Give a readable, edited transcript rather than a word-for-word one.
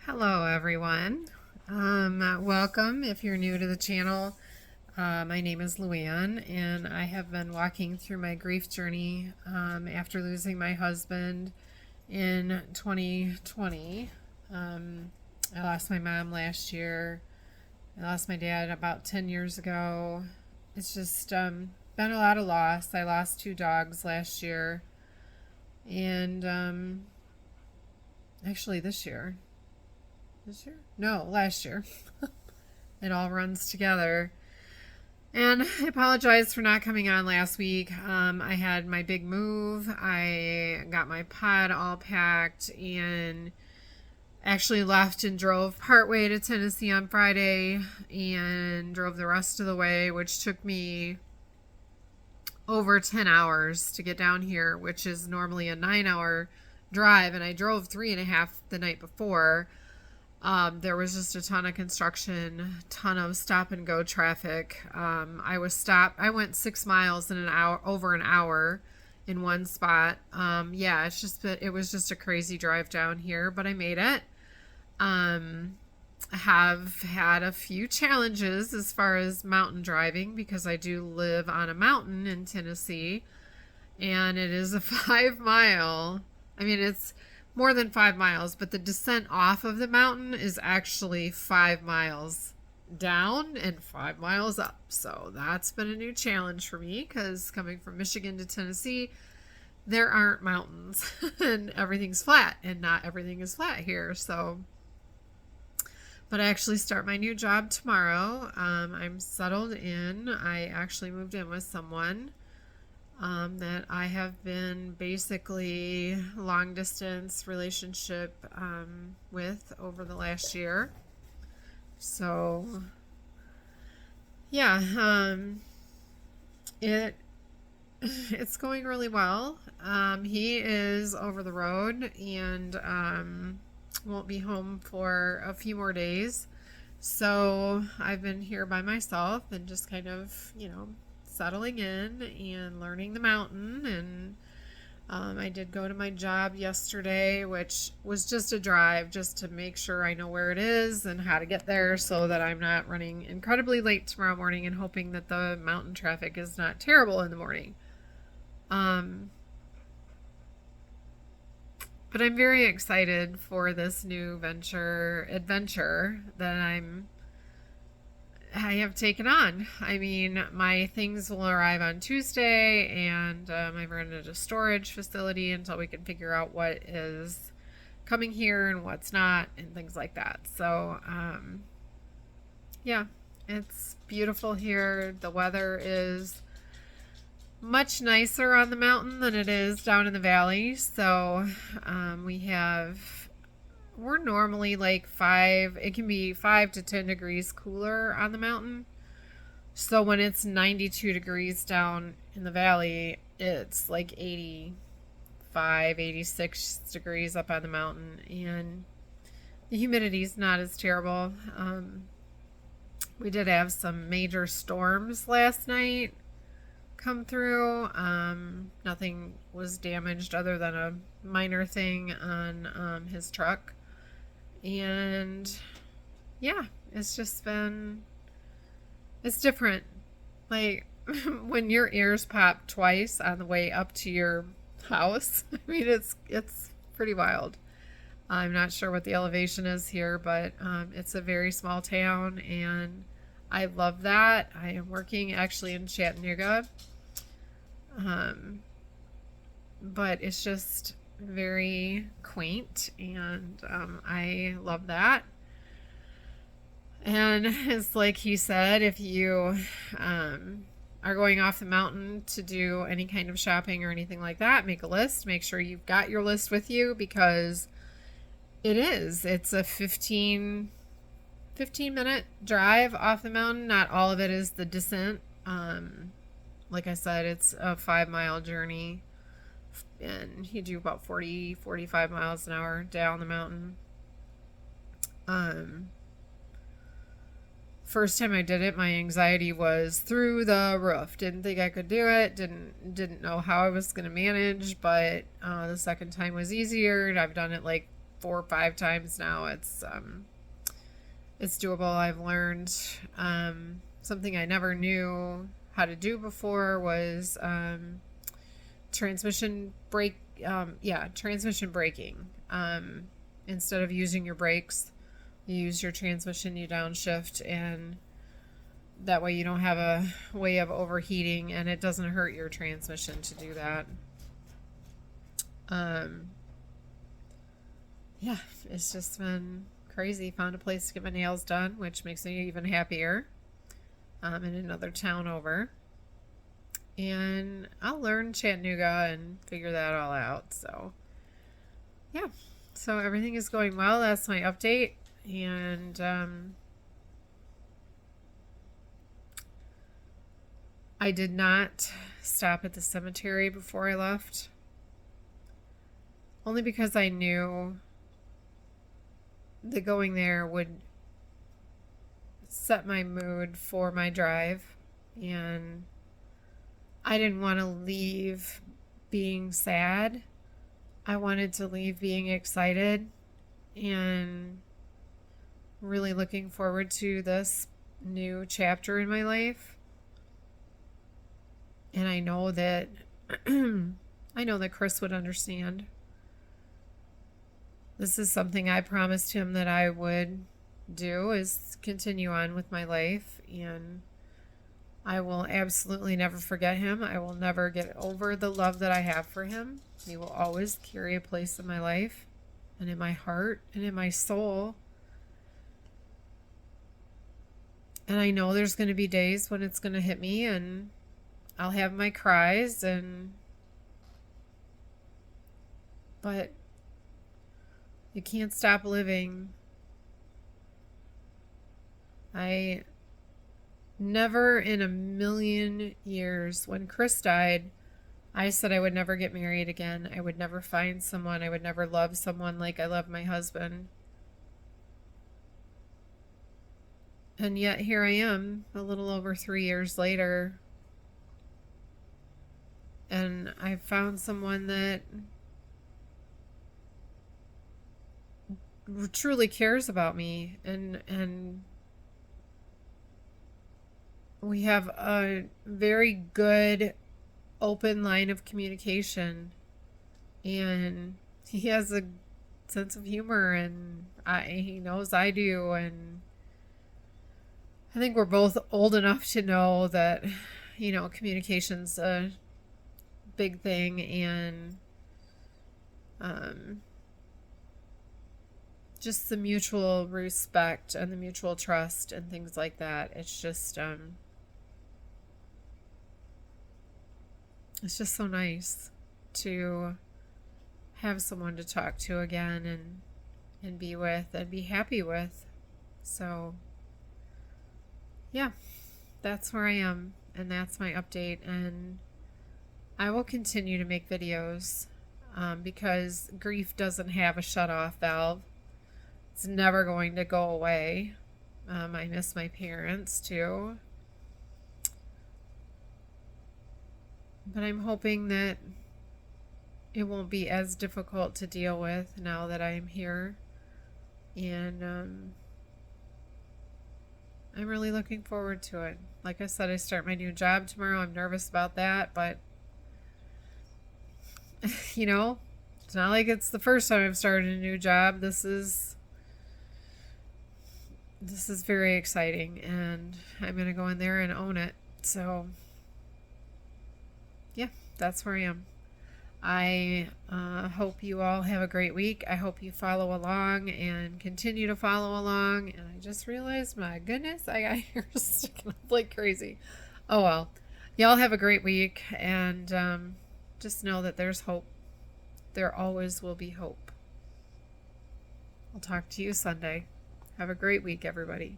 Hello, everyone. Welcome if you're new to the channel. My name is Luann, and I have been walking through my grief journey after losing my husband in 2020. I lost my mom last year. I lost my dad about 10 years ago. It's just been a lot of loss. I lost two dogs last year, and actually this year. This year? No, last year. It all runs together. And I apologize for not coming on last week. I had my big move. I got my pod all packed and actually left and drove partway to Tennessee on Friday and drove the rest of the way, which took me over 10 hours to get down here, which is normally a 9-hour drive. And I drove 3.5 the night before. There was just a ton of construction, ton of stop and go traffic. I went 6 miles in an hour, over an hour in one spot. It was just a crazy drive down here, but I made it. I have had a few challenges as far as mountain driving because I do live on a mountain in Tennessee, and it is a 5 mile. It's more than 5 miles, but the descent off of the mountain is actually 5 miles down and 5 miles up. So that's been a new challenge for me because coming from Michigan to Tennessee, there aren't mountains and everything's flat, and not everything is flat here. But I actually start my new job tomorrow. I'm settled in. I actually moved in with someone that I have been basically long distance relationship with over the last year. So yeah, it's going really well. He is over the road and won't be home for a few more days. So I've been here by myself and just kind of, settling in and learning the mountain. And I did go to my job yesterday, which was just a drive just to make sure I know where it is and how to get there so that I'm not running incredibly late tomorrow morning, and hoping that the mountain traffic is not terrible in the morning. But I'm very excited for this new adventure that I have taken on. My things will arrive on Tuesday, and I've rented a storage facility until we can figure out what is coming here and what's not, and things like that. So, yeah, it's beautiful here. The weather is much nicer on the mountain than it is down in the valley. So, we're normally like it can be 5 to 10 degrees cooler on the mountain. So when it's 92 degrees down in the valley, it's like 85, 86 degrees up on the mountain. And the humidity's not as terrible. We did have some major storms last night come through. Nothing was damaged other than a minor thing on his truck. And yeah, it's different. Like when your ears pop twice on the way up to your house. It's pretty wild. I'm not sure what the elevation is here, but it's a very small town, and I love that. I am working actually in Chattanooga. But it's just very quaint, and I love that. And it's like he said, if you are going off the mountain to do any kind of shopping or anything like that, make a list. Make sure you've got your list with you, because it's a 15-minute drive off the mountain. Not all of it is the descent. Like I said, it's a 5-mile journey, and you do about 45 miles an hour down the mountain. First time I did it, my anxiety was through the roof. Didn't think I could do it. Didn't know how I was going to manage, but the second time was easier, and I've done it like 4 or 5 times now. It's doable. I've learned something I never knew how to do before was transmission braking. Instead of using your brakes, you use your transmission, you downshift, and that way you don't have a way of overheating, and it doesn't hurt your transmission to do that. Yeah, it's just been crazy. Found a place to get my nails done, which makes me even happier. In another town over. And I'll learn Chattanooga and figure that all out. So, yeah. So everything is going well. That's my update. And I did not stop at the cemetery before I left. Only because I knew that going there would set my mood for my drive, and I didn't want to leave being sad. I wanted to leave being excited and really looking forward to this new chapter in my life. And I know that Chris would understand. This is something I promised him that I would do, is continue on with my life, and I will absolutely never forget him. I will never get over the love that I have for him. He will always carry a place in my life and in my heart and in my soul. And I know there's going to be days when it's going to hit me and I'll have my cries, but you can't stop living. I never in a million years, when Chris died, I said I would never get married again. I would never find someone. I would never love someone like I love my husband. And yet here I am, a little over 3 years later, and I found someone that truly cares about me, and we have a very good open line of communication, and he has a sense of humor, and he knows I do, and I think we're both old enough to know that, communication's a big thing, and just the mutual respect and the mutual trust and things like that. It's just so nice to have someone to talk to again and be with and be happy with. So yeah, that's where I am, and that's my update, and I will continue to make videos because grief doesn't have a shut-off valve. It's never going to go away. I miss my parents too. But I'm hoping that it won't be as difficult to deal with now that I'm here. And I'm really looking forward to it. Like I said, I start my new job tomorrow. I'm nervous about that, but it's not like it's the first time I've started a new job. This is very exciting, and I'm going to go in there and own it. So yeah, that's where I am. I hope you all have a great week. I hope you follow along and continue to follow along. And I just realized, my goodness, I got hair sticking up like crazy. Oh well. Y'all have a great week, and just know that there's hope. There always will be hope. I'll talk to you Sunday. Have a great week, everybody.